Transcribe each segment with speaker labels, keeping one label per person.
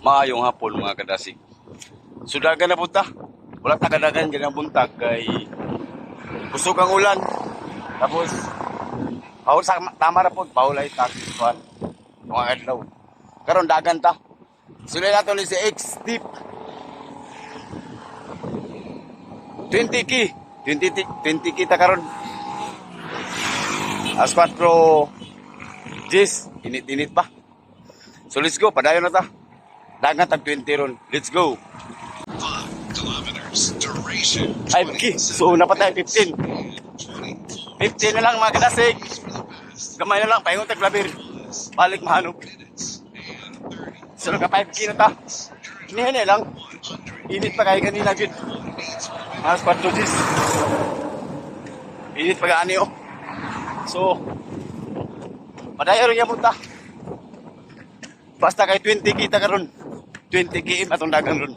Speaker 1: Maayong hapon mga kadasig. Sudagan na punta. Wala tagadagan ganang buntag kay kusog ang ulan. Tapos paul sa tama ra pud paulay takwan. Mga adlaw. Karon dagan ta. Sulay nato ni si X Deep. 20 ki. 20 kita karon. As 4 Jis, init-init pa. So let's go, padayon na ta. Dagan tag 20 ron. Let's go.
Speaker 2: 5 kilometers duration.
Speaker 1: 5 ki. So una pa tayo 15. 15 na lang mga kadasig. Gamay na lang paingon tag labir. Balik mahanop. So naka 5 ki na ta. Hinihini lang. Init pa kay kanina gid. Mas 4 Jis. Init pa gaani oh. So padayon rin punta. Basta kay 20 kita karon. 20 km atong dagan ron.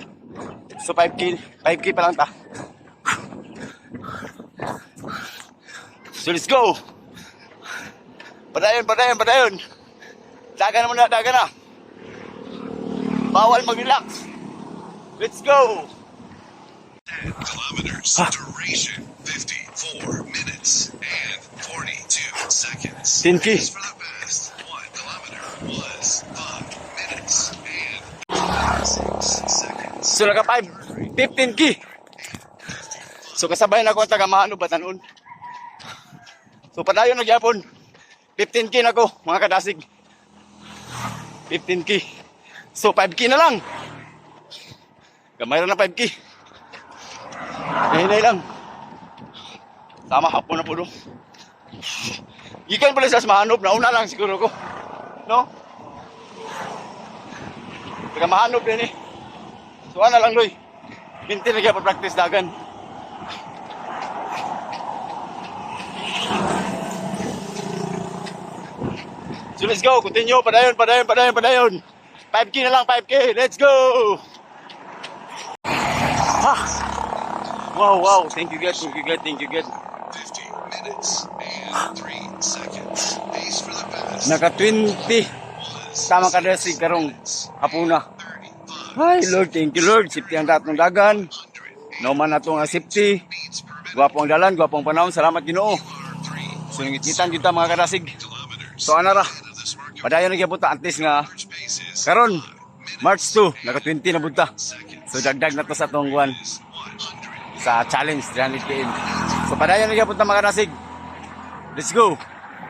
Speaker 1: So 5K pa lang ta. So let's go. Padayon. Dagan na. Bawal mag-relax. Let's go.
Speaker 2: 10 kilometers duration. 54 minutes and 42 seconds.
Speaker 1: 10K.
Speaker 2: Pace for the best 1 kilometer was 5 minutes and 6 seconds.
Speaker 1: So naka 15K. So kasabay na ko ang taga-Mahano Batanon. So padayon na gyapon. 15K na ko mga kadasig. 15K. So 5K na lang. Gamay na 5K. Hinay lang. Tama hapon na po do. Ikan pala sa Mahanop na una lang siguro ko. No? Taga Mahanop din eh. So ana lang doy. Binti na gyapon practice dagan. So let's go, continue, padayon. 5K na lang, 5K, let's go! Ah! Wow, thank you God.
Speaker 2: 50 minutes and 3 seconds. Pace for the best
Speaker 1: Naka 20, tama ka desig karong hapuna.
Speaker 2: 35
Speaker 1: Ay Lord, thank you Lord, safety ang datong dagan. No man na itong safety.
Speaker 2: beats per minute.
Speaker 1: Gwapong dalan, gwapong panahon, salamat Ginoo. So nangititan kita mga kadasig.
Speaker 2: Kilometers.
Speaker 1: So ana ra,
Speaker 2: End of this market
Speaker 1: padayon na gyapon ta at least nga
Speaker 2: pace is
Speaker 1: karon March 2, naka 20 na bunta.
Speaker 2: seconds.
Speaker 1: So dagdag na to sa tong buwan
Speaker 2: 100.
Speaker 1: sa challenge 300 km. So padayon na gyapon ta mga kadasig. Let's go.